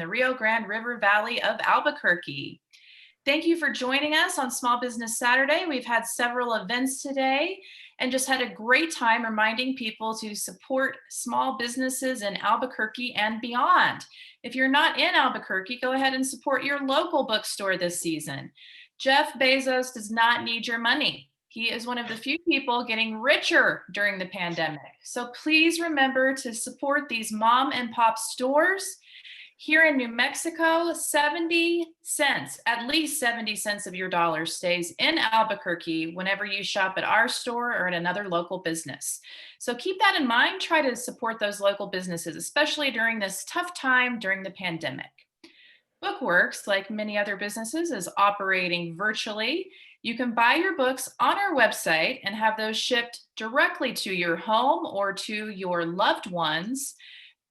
the Rio Grande River Valley of Albuquerque. Thank you for joining us on Small Business Saturday. We've had several events today and just had a great time reminding people to support small businesses in Albuquerque and beyond. If you're not in Albuquerque, go ahead and support your local bookstore this season. Jeff Bezos does not need your money. He is one of the few people getting richer during the pandemic. So please remember to support these mom and pop stores. Here in New Mexico, 70 cents, at least 70 cents of your dollar stays in Albuquerque whenever you shop at our store or at another local business. So keep that in mind. Try to support those local businesses, especially during this tough time during the pandemic. Bookworks, like many other businesses, is operating virtually. You can buy your books on our website and have those shipped directly to your home or to your loved ones.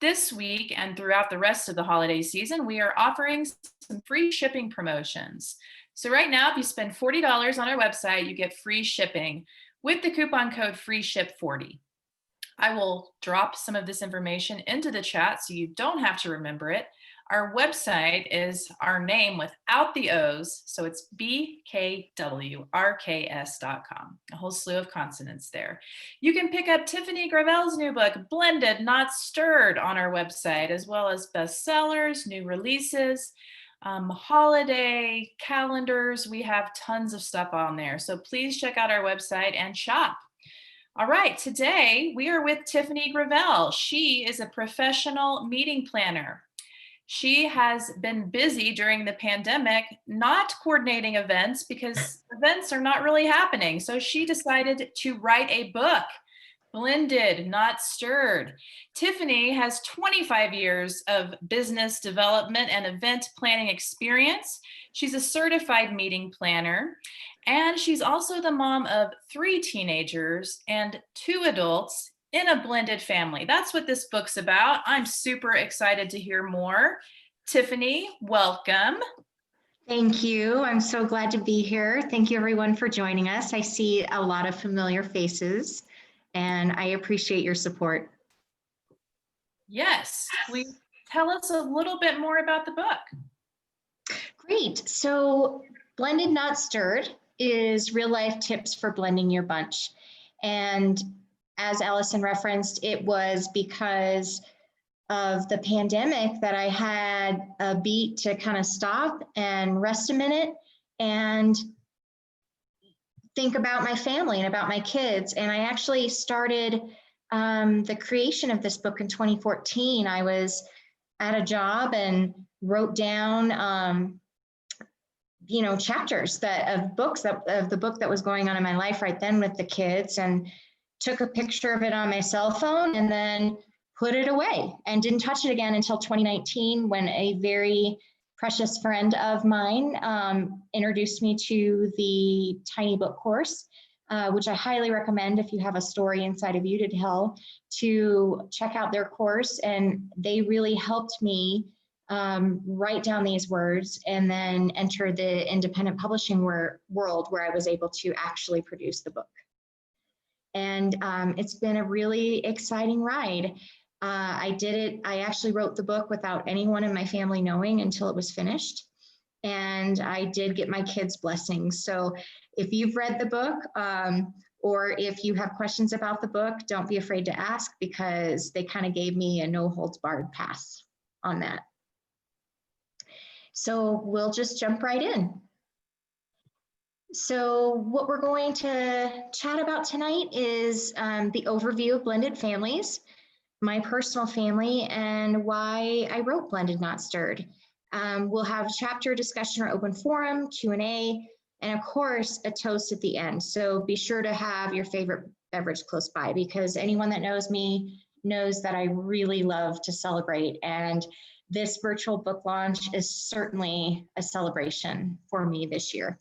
This week and throughout the rest of the holiday season, we are offering some free shipping promotions. So right now, if you spend $40 on our website, you get free shipping with the coupon code FREESHIP40. I will drop some of this information into the chat so you don't have to remember it. Our website is our name without the O's, so it's bkwrks.com, a whole slew of consonants there. You can pick up Tiffany Gravelle's new book, Blended, Not Stirred, on our website, as well as bestsellers, new releases, holiday calendars. We have tons of stuff on there, so please check out our website and shop. All right, today we are with Tiffany Gravelle. She is a professional meeting planner. She has been busy during the pandemic, not coordinating events because events are not really happening. So she decided to write a book, Blended, Not Stirred. Tiffany has 25 years of business development and event planning experience. She's a certified meeting planner, and she's also the mom of 3 teenagers and 2 adults in a blended family. That's what this book's about. I'm super excited to hear more. Tiffany, welcome. Thank you. I'm so glad to be here. Thank you everyone for joining us. I see a lot of familiar faces and I appreciate your support. Yes, please tell us a little bit more about the book. Great. So Blended, Not Stirred is real life tips for blending your bunch. And as Allison referenced, it was because of the pandemic that I had a beat to kind of stop and rest a minute and think about my family and about my kids. And I actually started the creation of this book in 2014. I was at a job and wrote down chapters of the book that was going on in my life right then with the kids, and took a picture of it on my cell phone and then put it away and didn't touch it again until 2019 when a very precious friend of mine introduced me to the Tiny Book course, which I highly recommend if you have a story inside of you to tell, to check out their course. And they really helped me write down these words and then enter the independent publishing world where I was able to actually produce the book. And it's been a really exciting ride. I actually wrote the book without anyone in my family knowing until it was finished. And I did get my kids' blessings. So if you've read the book or if you have questions about the book, don't be afraid to ask, because they kind of gave me a no holds barred pass on that. So we'll just jump right in. So what we're going to chat about tonight is the overview of blended families, my personal family, and why I wrote Blended, Not Stirred. We'll have chapter discussion or open forum, Q&A, and of course, a toast at the end. So be sure to have your favorite beverage close by, because anyone that knows me knows that I really love to celebrate. And this virtual book launch is certainly a celebration for me this year.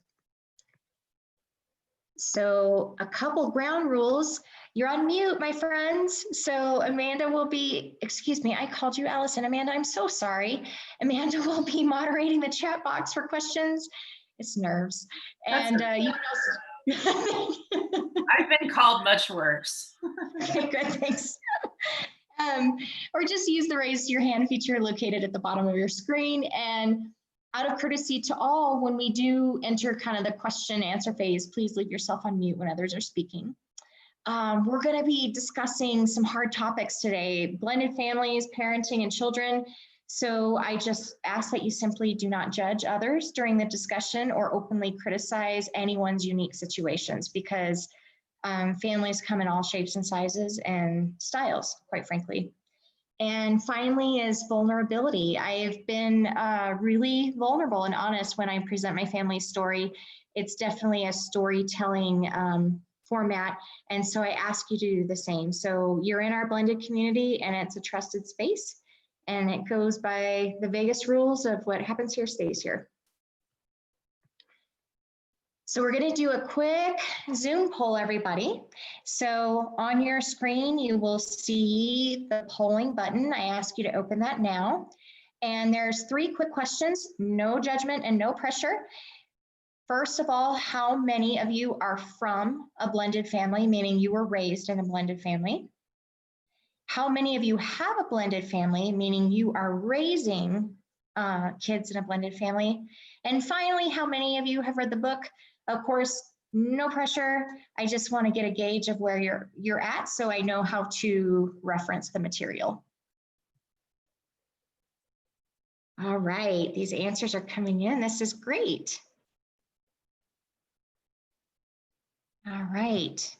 So a couple ground rules. You're on mute, my friends. So Amanda will be, excuse me, I called you Allison. Amanda, I'm so sorry. Amanda will be moderating the chat box for questions. It's nerves. And you know, I've been called much worse. Okay, good, thanks. or just use the raise your hand feature located at the bottom of your screen. And out of courtesy to all, when we do enter kind of the question answer phase, please leave yourself on mute when others are speaking. We're going to be discussing some hard topics today: blended families, parenting, and children. So I just ask that you simply do not judge others during the discussion or openly criticize anyone's unique situations, because families come in all shapes and sizes and styles, quite frankly. And finally is vulnerability. I've been really vulnerable and honest when I present my family's story. It's definitely a storytelling format, and so I ask you to do the same. So you're in our blended community, and it's a trusted space, and it goes by the Vegas rules of what happens here stays here. So we're going to do a quick Zoom poll, everybody. So on your screen, you will see the polling button. I ask you to open that now. And there's 3 quick questions, no judgment and no pressure. First of all, how many of you are from a blended family, meaning you were raised in a blended family? How many of you have a blended family, meaning you are raising kids in a blended family? And finally, how many of you have read the book? Of course, no pressure. I just want to get a gauge of where you're at, so I know how to reference the material. All right, these answers are coming in. This is great. All right.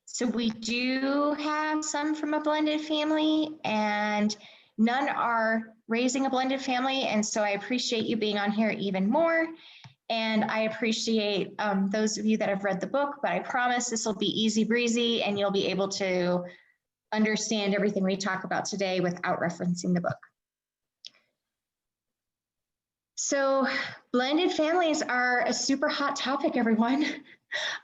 So we do have some from a blended family, and none are raising a blended family. And so I appreciate you being on here even more. And I appreciate those of you that have read the book, but I promise this will be easy breezy and you'll be able to understand everything we talk about today without referencing the book. So blended families are a super hot topic, everyone.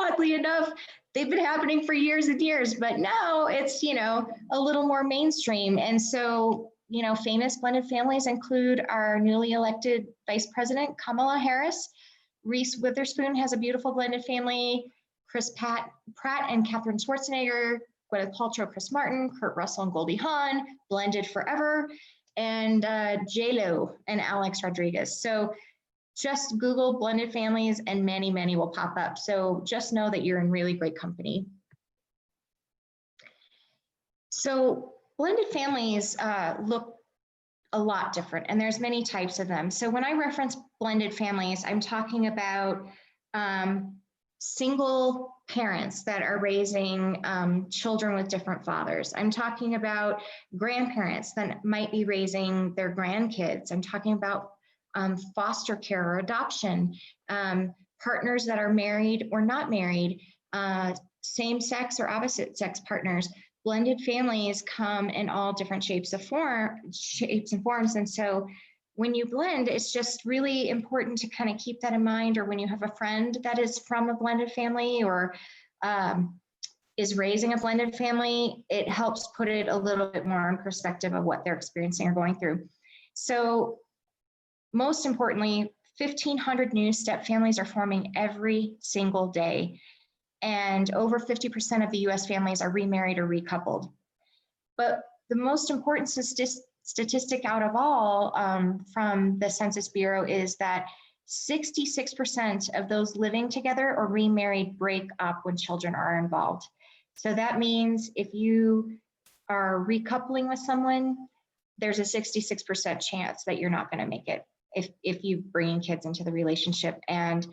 Oddly enough, they've been happening for years and years, but now it's, you know, a little more mainstream. And so, you know, famous blended families include our newly elected Vice President, Kamala Harris. Reese Witherspoon has a beautiful blended family. Chris Pratt and Katherine Schwarzenegger, Gwyneth Paltrow, Chris Martin, Kurt Russell and Goldie Hawn, blended forever. And J-Lo and Alex Rodriguez. So just Google blended families and many, many will pop up. So just know that you're in really great company. So blended families look a lot different, and there's many types of them. So when I reference blended families, I'm talking about single parents that are raising children with different fathers. I'm talking about grandparents that might be raising their grandkids. I'm talking about foster care or adoption, partners that are married or not married, same sex or opposite sex partners. Blended families come in all different shapes and forms. And so when you blend, it's just really important to kind of keep that in mind, or when you have a friend that is from a blended family or is raising a blended family, it helps put it a little bit more in perspective of what they're experiencing or going through. So most importantly, 1,500 new step families are forming every single day. And over 50% of the US families are remarried or recoupled. But the most important statistic out of all from the Census Bureau is that 66% of those living together or remarried break up when children are involved. So that means if you are recoupling with someone, there's a 66% chance that you're not going to make it if you bring kids into the relationship. And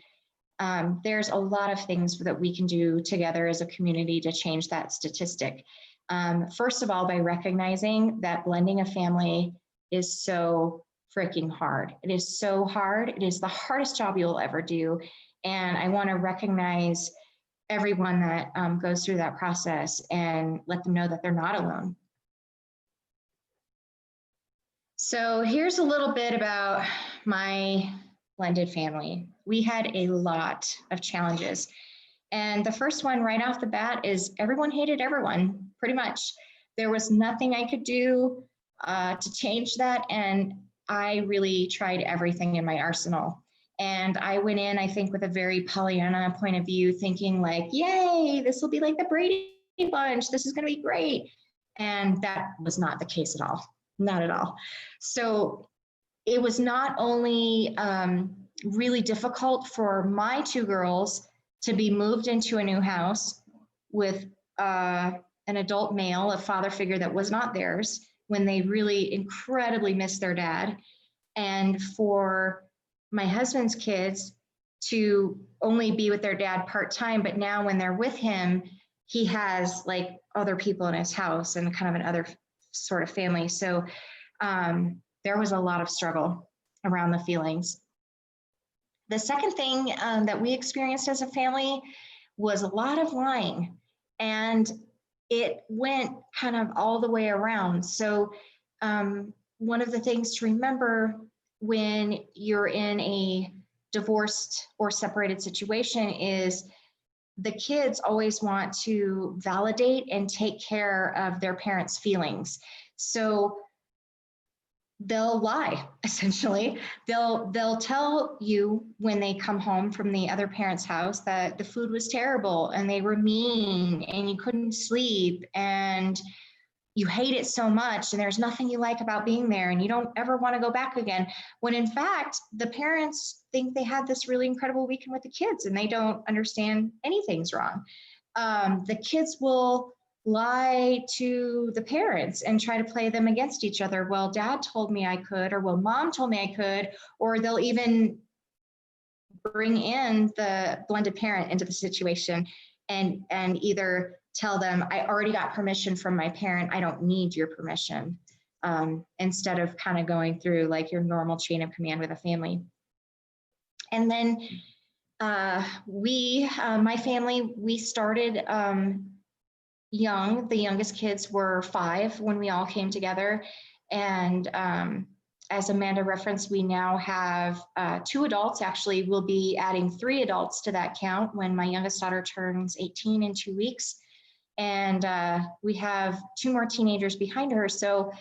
there's a lot of things that we can do together as a community to change that statistic. First of all, by recognizing that blending a family is so freaking hard. It is so hard. It is the hardest job you'll ever do. And I want to recognize everyone that goes through that process and let them know that they're not alone. So here's a little bit about my blended family. We had a lot of challenges. And the first one right off the bat is everyone hated everyone, pretty much. There was nothing I could do to change that. And I really tried everything in my arsenal. And I went in, I think, with a very Pollyanna point of view, thinking like, yay, this will be like the Brady Bunch. This is going to be great. And that was not the case at all, not at all. So it was not only really difficult for my two girls to be moved into a new house with an adult male, a father figure that was not theirs, when they really incredibly missed their dad, and for my husband's kids to only be with their dad part-time, but now when they're with him, he has like other people in his house and kind of another sort of family. So there was a lot of struggle around the feelings. The second thing that we experienced as a family was a lot of lying, and it went kind of all the way around. So one of the things to remember when you're in a divorced or separated situation is the kids always want to validate and take care of their parents' feelings. So they'll lie, essentially. They'll tell you when they come home from the other parent's house that the food was terrible and they were mean and you couldn't sleep and you hate it so much and there's nothing you like about being there and you don't ever want to go back again. When in fact, the parents think they had this really incredible weekend with the kids and they don't understand anything's wrong. The kids will lie to the parents and try to play them against each other. Well, dad told me I could, or well, mom told me I could, or they'll even bring in the blended parent into the situation and either tell them, I already got permission from my parent, I don't need your permission, instead of kind of going through like your normal chain of command with a family. And then my family, we started young. The youngest kids were 5 when we all came together. And as Amanda referenced, we now have 2 adults. Actually, we'll be adding 3 adults to that count when my youngest daughter turns 18 in 2 weeks. And we have 2 more teenagers behind her. So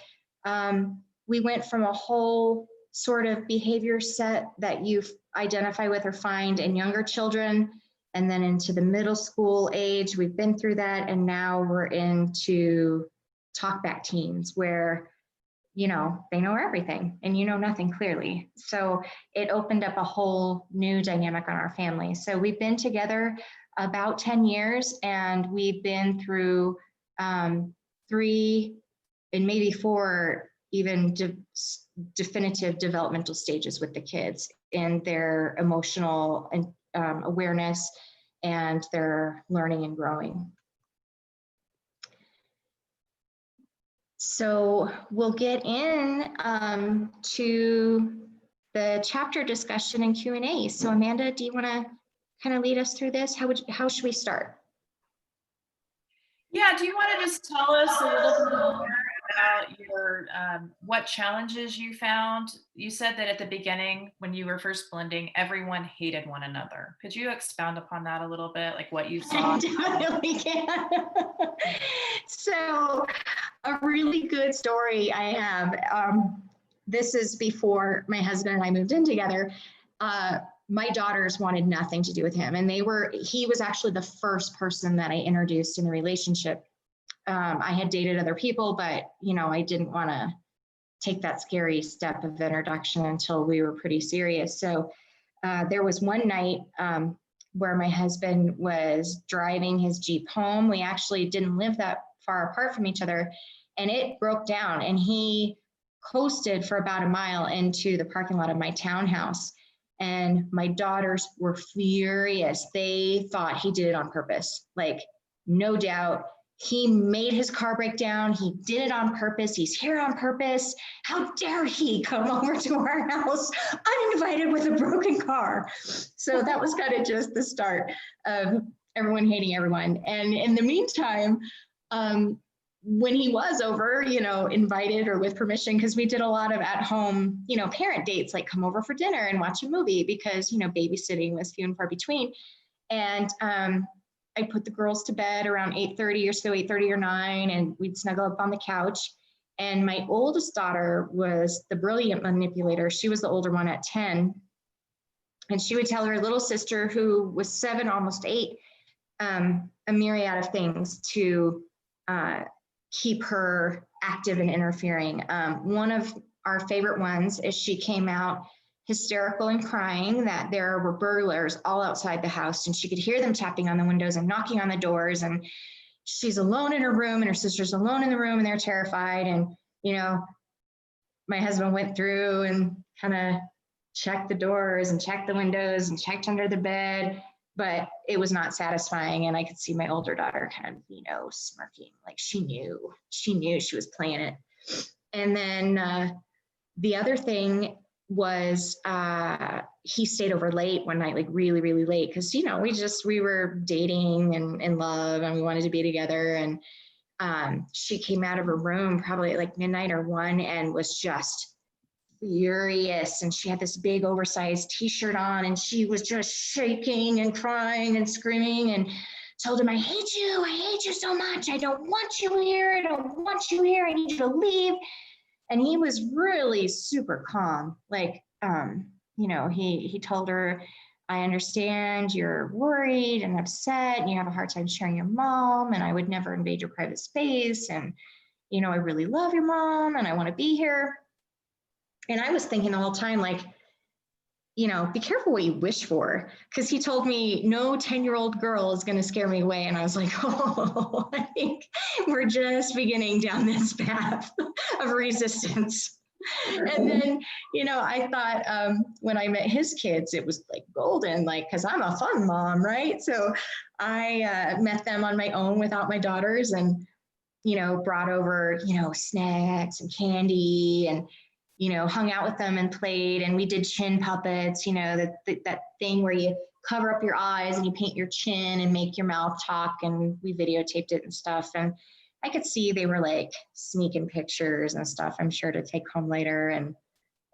we went from a whole sort of behavior set that you identify with or find in younger children, and then into the middle school age. We've been through that, and now we're into talkback teens where, you know, they know everything and you know nothing clearly. So it opened up a whole new dynamic on our family. So we've been together about 10 years, and we've been through 3 and maybe 4 even definitive developmental stages with the kids in their emotional and awareness and their learning and growing. So we'll get in to the chapter discussion and Q&A. So Amanda, do you want to kind of lead us through this? How should we start? Yeah, do you want to just tell us a little bit more about your what challenges you found? You said that at the beginning, when you were first blending, everyone hated one another. Could you expound upon that a little bit, like what you saw? I definitely can. So a really good story I have. This is before my husband and I moved in together. My daughters wanted nothing to do with him, and he was actually the first person that I introduced in the relationship. I had dated other people, but you know, I didn't want to take that scary step of introduction until we were pretty serious. So there was one night where my husband was driving his Jeep home. We actually didn't live that far apart from each other, and it broke down, and he coasted for about a mile into the parking lot of my townhouse. And my daughters were furious. They thought he did it on purpose. Like, no doubt, he made his car break down. He did it on purpose. He's here on purpose. How dare he come over to our house uninvited with a broken car? So that was kind of just the start of everyone hating everyone. And in the meantime, when he was over, you know, invited or with permission, because we did a lot of at-home, you know, parent dates, like come over for dinner and watch a movie, because, you know, babysitting was few and far between. And I put the girls to bed around 8:30 or so, 8:30 or 9, and we'd snuggle up on the couch. And my oldest daughter was the brilliant manipulator. She was the older one at 10. And she would tell her little sister, who was 7, almost 8, a myriad of things to keep her active and interfering. One of our favorite ones is she came out hysterical and crying that there were burglars all outside the house, and she could hear them tapping on the windows and knocking on the doors, and she's alone in her room and her sister's alone in the room and they're terrified. And, you know, my husband went through and kind of checked the doors and checked the windows and checked under the bed, but it was not satisfying. And I could see my older daughter kind of, you know, smirking, like she knew she was playing it. And then the other thing was he stayed over late one night, like really, really late, because, you know, we were dating and in love and we wanted to be together. And she came out of her room probably at like midnight or 1 and was just furious. And she had this big oversized t-shirt on and she was just shaking and crying and screaming and told him, I hate you so much. I don't want you here. I don't want you here. I need you to leave. And he was really super calm. Like, you know, he told her, I understand you're worried and upset and you have a hard time sharing your mom, and I would never invade your private space. And, you know, I really love your mom and I want to be here. And I was thinking the whole time, like, you know, be careful what you wish for, because he told me no 10-year-old girl is going to scare me away. And I was like, oh, I think we're just beginning down this path of resistance. And then, you know, I thought when I met his kids, it was like golden, like, because I'm a fun mom, right? So I met them on my own without my daughters and, you know, brought over, you know, snacks and candy and, you know, hung out with them and played. And we did chin puppets, you know, that thing where you cover up your eyes and you paint your chin and make your mouth talk. And we videotaped it and stuff. And I could see they were like sneaking pictures and stuff, I'm sure, to take home later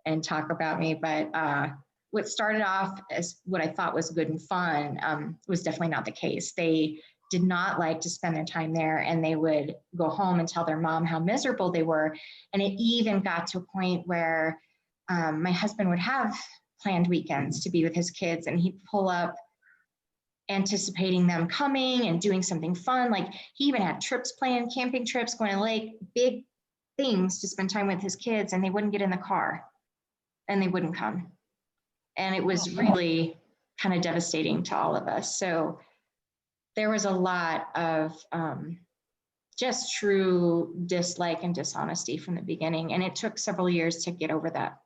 and talk about me. But what started off as what I thought was good and fun was definitely not the case. They did not like to spend their time there, and they would go home and tell their mom how miserable they were. And it even got to a point where my husband would have planned weekends to be with his kids, and he'd pull up anticipating them coming and doing something fun. Like he even had trips planned, camping trips, going to the lake, big things to spend time with his kids, and they wouldn't get in the car and they wouldn't come. And it was really kind of devastating to all of us. So there was a lot of just true dislike and dishonesty from the beginning. And it took several years to get over that.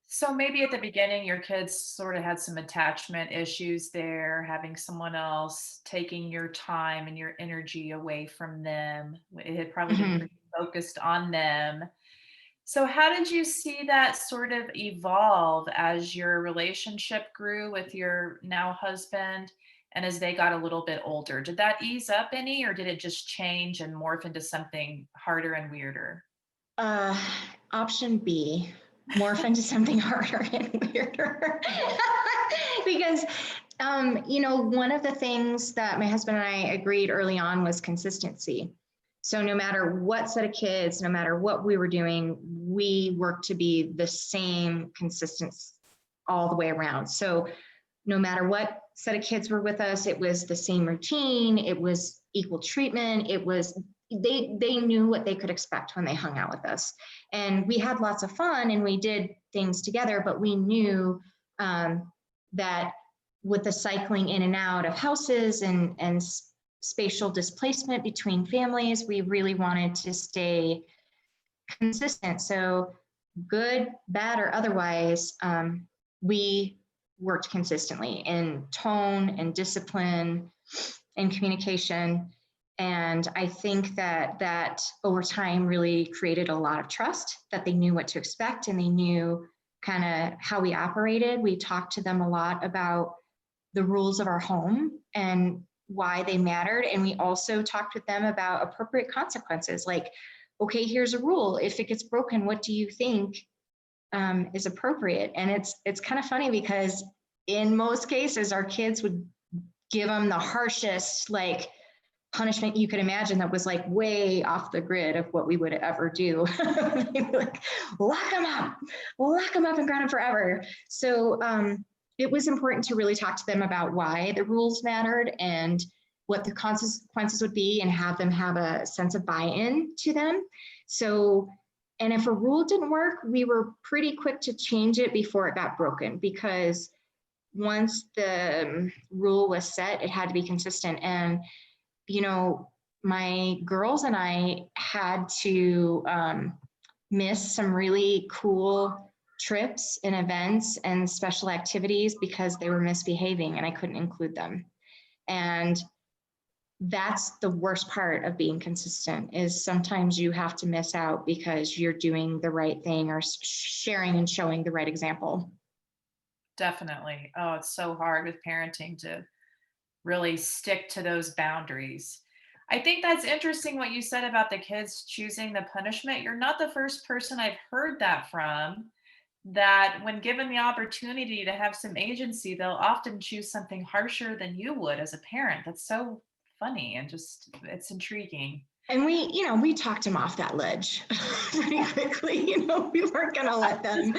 So maybe at the beginning, your kids sort of had some attachment issues there, having someone else taking your time and your energy away from them. It had probably been pretty focused on them. So how did you see that sort of evolve as your relationship grew with your now husband and as they got a little bit older? Did that ease up any, or did it just change and morph into something harder and weirder? Option B, morph into something harder and weirder. Because, you know, one of the things that my husband and I agreed early on was consistency. So no matter what set of kids, no matter what we were doing, we worked to be the same consistency all the way around. So no matter what set of kids were with us, it was the same routine, it was equal treatment, it was, they knew what they could expect when they hung out with us. And we had lots of fun and we did things together, but we knew that with the cycling in and out of houses and spatial displacement between families, we really wanted to stay consistent. So good, bad, or otherwise, we worked consistently in tone and discipline and communication. And I think that over time really created a lot of trust, that they knew what to expect and they knew kind of how we operated. We talked to them a lot about the rules of our home and why they mattered. And we also talked with them about appropriate consequences. Like, okay, here's a rule. If it gets broken, what do you think is appropriate? And it's kind of funny because in most cases, our kids would give them the harshest, like, punishment you could imagine that was like way off the grid of what we would ever do. They were like, lock them up and ground them forever. So it was important to really talk to them about why the rules mattered and what the consequences would be and have them have a sense of buy-in to them. So, and if a rule didn't work, we were pretty quick to change it before it got broken, because once the rule was set, it had to be consistent. And, you know, my girls and I had to miss some really cool trips and events and special activities because they were misbehaving and I couldn't include them. And that's the worst part of being consistent, is sometimes you have to miss out because you're doing the right thing or sharing and showing the right example. Definitely. Oh, it's so hard with parenting to really stick to those boundaries. I think that's interesting what you said about the kids choosing the punishment. You're not the first person I've heard that from, that when given the opportunity to have some agency, they'll often choose something harsher than you would as a parent. That's so funny and just, it's intriguing. And we, you know, we talked them off that ledge pretty quickly. You know, we weren't going to let them,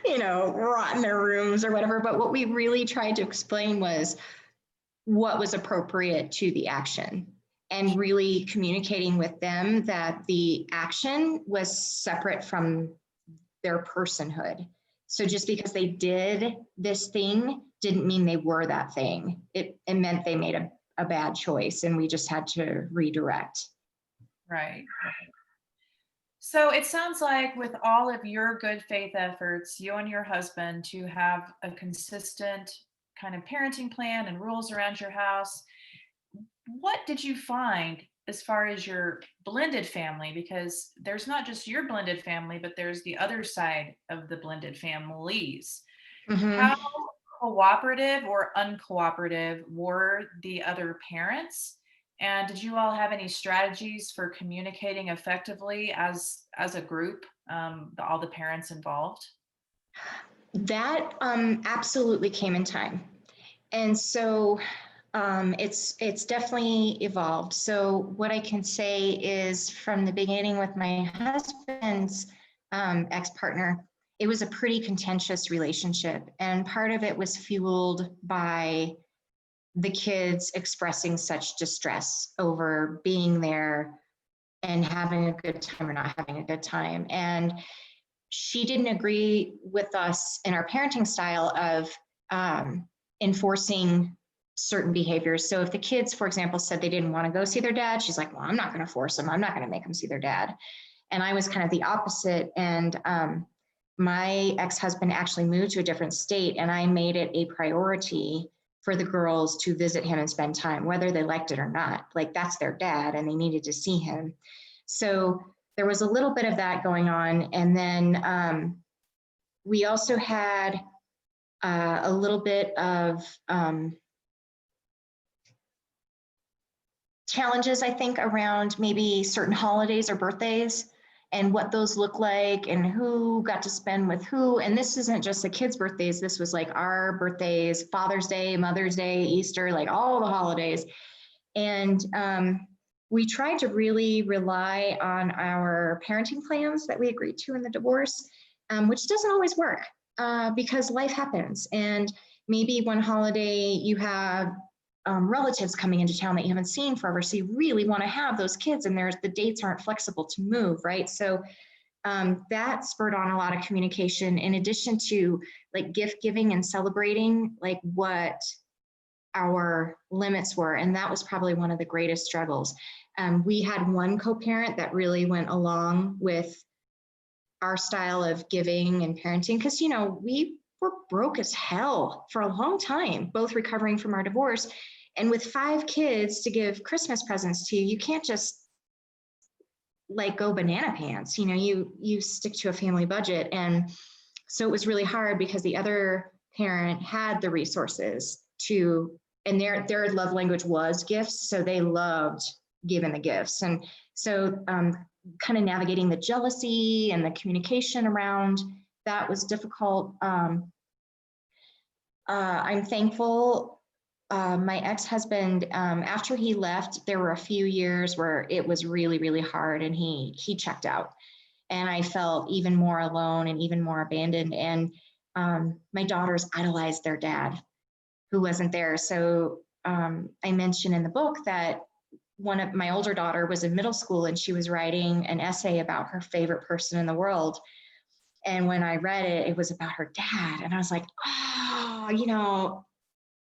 you know, rot in their rooms or whatever. But what we really tried to explain was what was appropriate to the action, and really communicating with them that the action was separate from their personhood. So just because they did this thing didn't mean they were that thing. It meant they made a bad choice, and we just had to redirect. Right. So it sounds like with all of your good faith efforts, you and your husband, to have a consistent kind of parenting plan and rules around your house, what did you find as far as your blended family? Because there's not just your blended family, but there's the other side of the blended families. How Mm-hmm. cooperative or uncooperative were the other parents? And did you all have any strategies for communicating effectively as a group, all the parents involved? That absolutely came in time. And so it's definitely evolved. So what I can say is, from the beginning with my husband's ex-partner, it was a pretty contentious relationship. And part of it was fueled by the kids expressing such distress over being there and having a good time or not having a good time. And she didn't agree with us in our parenting style of enforcing certain behaviors. So if the kids, for example, said they didn't want to go see their dad, she's like, well, I'm not going to force them. I'm not going to make them see their dad. And I was kind of the opposite. And my ex-husband actually moved to a different state, and I made it a priority for the girls to visit him and spend time, whether they liked it or not. Like, that's their dad and they needed to see him. So there was a little bit of that going on. And then we also had a little bit of challenges, I think, around maybe certain holidays or birthdays and what those look like and who got to spend with who. And this isn't just the kids' birthdays. This was like our birthdays, Father's Day, Mother's Day, Easter, like all the holidays. And we tried to really rely on our parenting plans that we agreed to in the divorce, which doesn't always work because life happens. And maybe one holiday you have relatives coming into town that you haven't seen forever. So you really want to have those kids, and the dates aren't flexible to move, right? So that spurred on a lot of communication, in addition to like gift giving and celebrating like what our limits were. And that was probably one of the greatest struggles. We had one co-parent that really went along with our style of giving and parenting, because, you know, we were broke as hell for a long time, both recovering from our divorce. And with 5 kids to give Christmas presents to, you can't just like go banana pants, you know, you stick to a family budget. And so it was really hard because the other parent had the resources to, and their love language was gifts. So they loved giving the gifts. And so kind of navigating the jealousy and the communication around that was difficult. I'm thankful my ex-husband, after he left, there were a few years where it was really, really hard, and he checked out. And I felt even more alone and even more abandoned. And my daughters idolized their dad, who wasn't there. So I mentioned in the book that one of my older daughter was in middle school and she was writing an essay about her favorite person in the world. And when I read it, it was about her dad. And I was like, oh,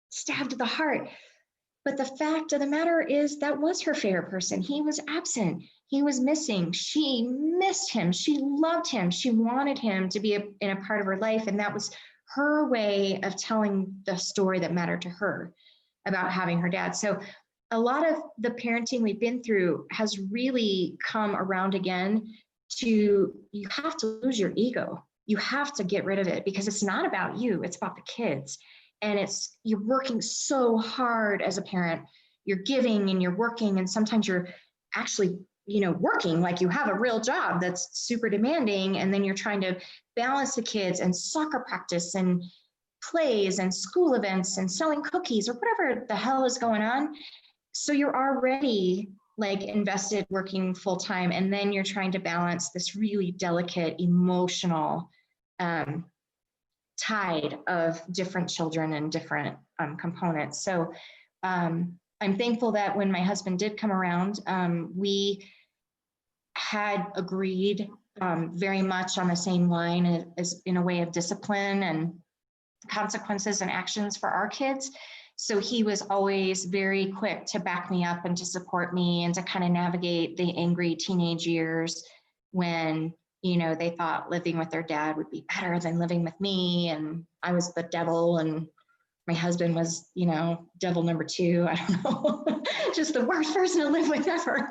stabbed to the heart. But the fact of the matter is that was her favorite person. He was absent. He was missing. She missed him. She loved him. She wanted him to be in a part of her life. And that was her way of telling the story that mattered to her about having her dad. So a lot of the parenting we've been through has really come around again to, you have to lose your ego. You have to get rid of it because it's not about you. It's about the kids. And you're working so hard as a parent. You're giving and you're working, and sometimes you're actually, working like you have a real job that's super demanding. And then you're trying to balance the kids and soccer practice and plays and school events and selling cookies or whatever the hell is going on. So you're already like invested working full time. And then you're trying to balance this really delicate emotional tide of different children and different components. So I'm thankful that when my husband did come around, we had agreed very much on the same line as in a way of discipline and consequences and actions for our kids. So he was always very quick to back me up and to support me and to kind of navigate the angry teenage years when they thought living with their dad would be better than living with me. And I was the devil and my husband was, devil number 2. I don't know, just the worst person to live with ever.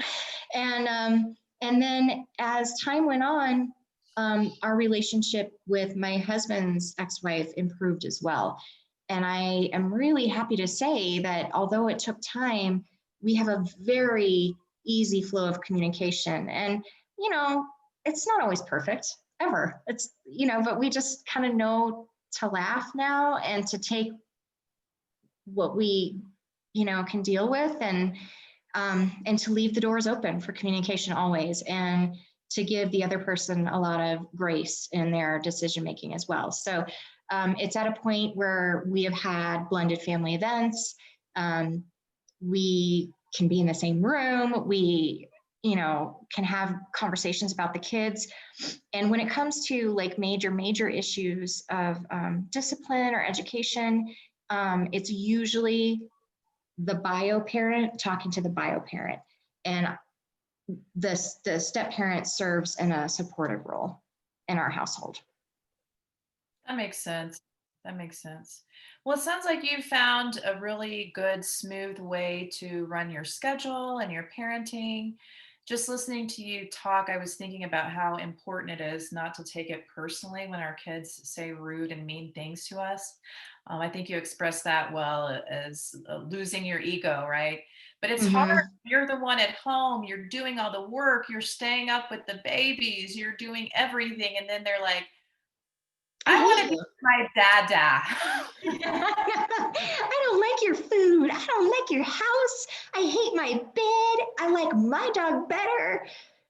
And then as time went on, our relationship with my husband's ex-wife improved as well. And I am really happy to say that although it took time, we have a very easy flow of communication. And, it's not always perfect, ever. It's, but we just kind of know to laugh now and to take what we, can deal with and to leave the doors open for communication always, and to give the other person a lot of grace in their decision-making as well. So it's at a point where we have had blended family events. We can be in the same room. We can have conversations about the kids. And when it comes to like major issues of discipline or education, it's usually the bio parent talking to the bio parent, and the step parent serves in a supportive role in our household. That makes sense. That makes sense. Well, it sounds like you found a really good, smooth way to run your schedule and your parenting. Just listening to you talk, I was thinking about how important it is not to take it personally when our kids say rude and mean things to us. I think you expressed that well as losing your ego, right? But it's hard. Mm-hmm. You're the one at home, you're doing all the work, you're staying up with the babies, you're doing everything. And then they're like, I want to be my dada. I don't like your food. I don't like your house. I hate my bed. I like my dog better.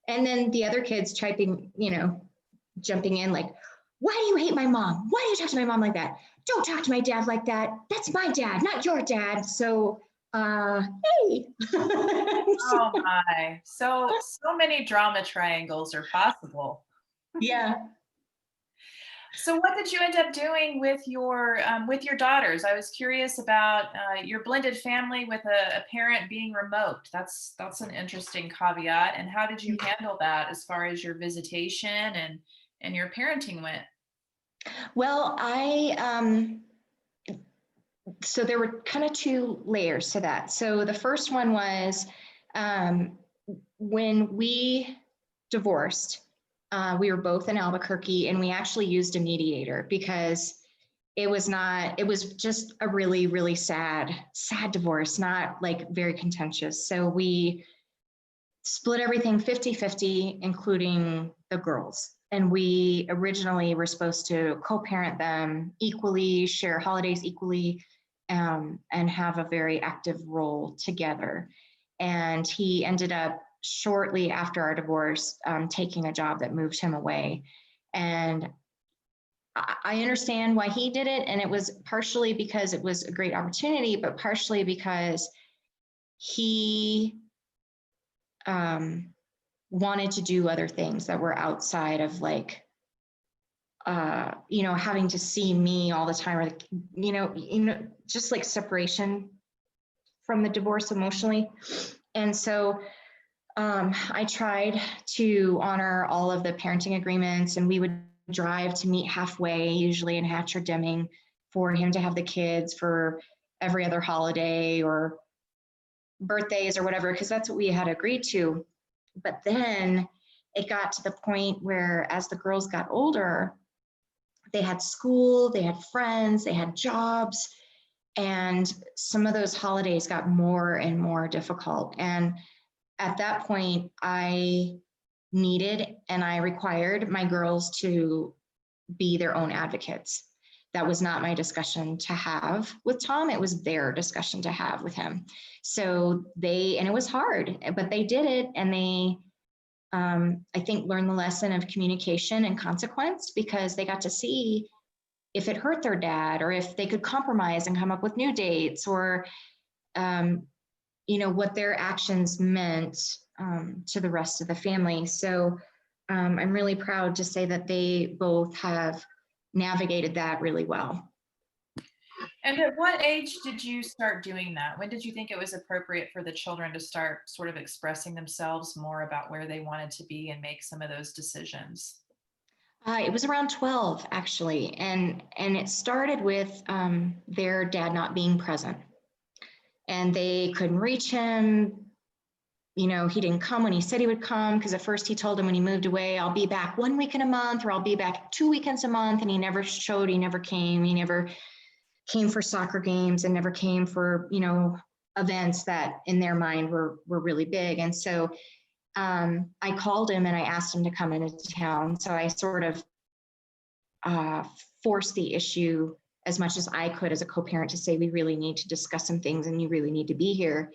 And then the other kids jumping in like, why do you hate my mom? Why do you talk to my mom like that? Don't talk to my dad like that. That's my dad, not your dad. So, hey. Oh my. So many drama triangles are possible. Yeah. So what did you end up doing with your daughters? I was curious about your blended family with a parent being remote. That's an interesting caveat. And how did you handle that as far as your visitation and your parenting went? Well, so there were kind of 2 layers to that. So the first one was when we divorced, we were both in Albuquerque, and we actually used a mediator because it was just a really, really sad divorce, not like very contentious. So we split everything 50-50, including the girls. And we originally were supposed to co-parent them equally, share holidays equally, and have a very active role together. And he ended up shortly after our divorce taking a job that moved him away. And I understand why he did it. And it was partially because it was a great opportunity, but partially because he wanted to do other things that were outside of like, having to see me all the time, or, just like separation from the divorce emotionally. And so I tried to honor all of the parenting agreements, and we would drive to meet halfway, usually in Hatch or Deming, for him to have the kids for every other holiday or birthdays or whatever, because that's what we had agreed to. But then it got to the point where as the girls got older, they had school, they had friends, they had jobs, and some of those holidays got more and more difficult. And at that point, I needed and I required my girls to be their own advocates. That was not my discussion to have with Tom. It was their discussion to have with him. So and it was hard, but they did it. And they, I think, learned the lesson of communication and consequence, because they got to see if it hurt their dad, or if they could compromise and come up with new dates, or, what their actions meant to the rest of the family. So I'm really proud to say that they both have navigated that really well. And at what age did you start doing that? When did you think it was appropriate for the children to start sort of expressing themselves more about where they wanted to be and make some of those decisions? It was around 12, actually. And it started with their dad not being present. And they couldn't reach him. He didn't come when he said he would come, because at first he told him when he moved away, I'll be back 1 week in a month, or I'll be back 2 weekends a month. And he never showed, he never came. He never came for soccer games, and never came for, events that in their mind were really big. And so I called him and I asked him to come into town. So I sort of forced the issue as much as I could as a co-parent to say, we really need to discuss some things and you really need to be here.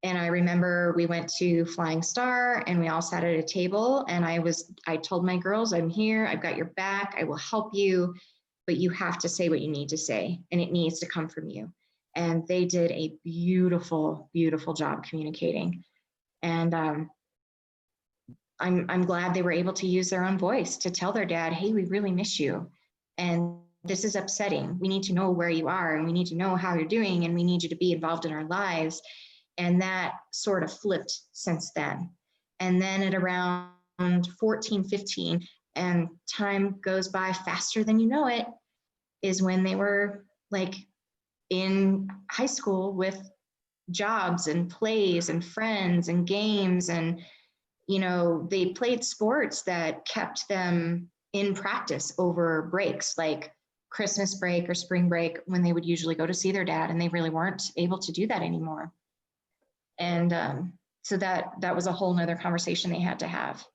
And I remember we went to Flying Star and we all sat at a table, and I told my girls, I'm here, I've got your back, I will help you, but you have to say what you need to say, and it needs to come from you. And they did a beautiful, beautiful job communicating. And I'm glad they were able to use their own voice to tell their dad, hey, we really miss you. And this is upsetting. We need to know where you are, and we need to know how you're doing, and we need you to be involved in our lives. And that sort of flipped since then. And then at around 14, 15, and time goes by faster than you know it, is when they were like in high school with jobs and plays and friends and games. And, they played sports that kept them in practice over breaks, like Christmas break or spring break, when they would usually go to see their dad, and they really weren't able to do that anymore. And so that was a whole nother conversation they had to have.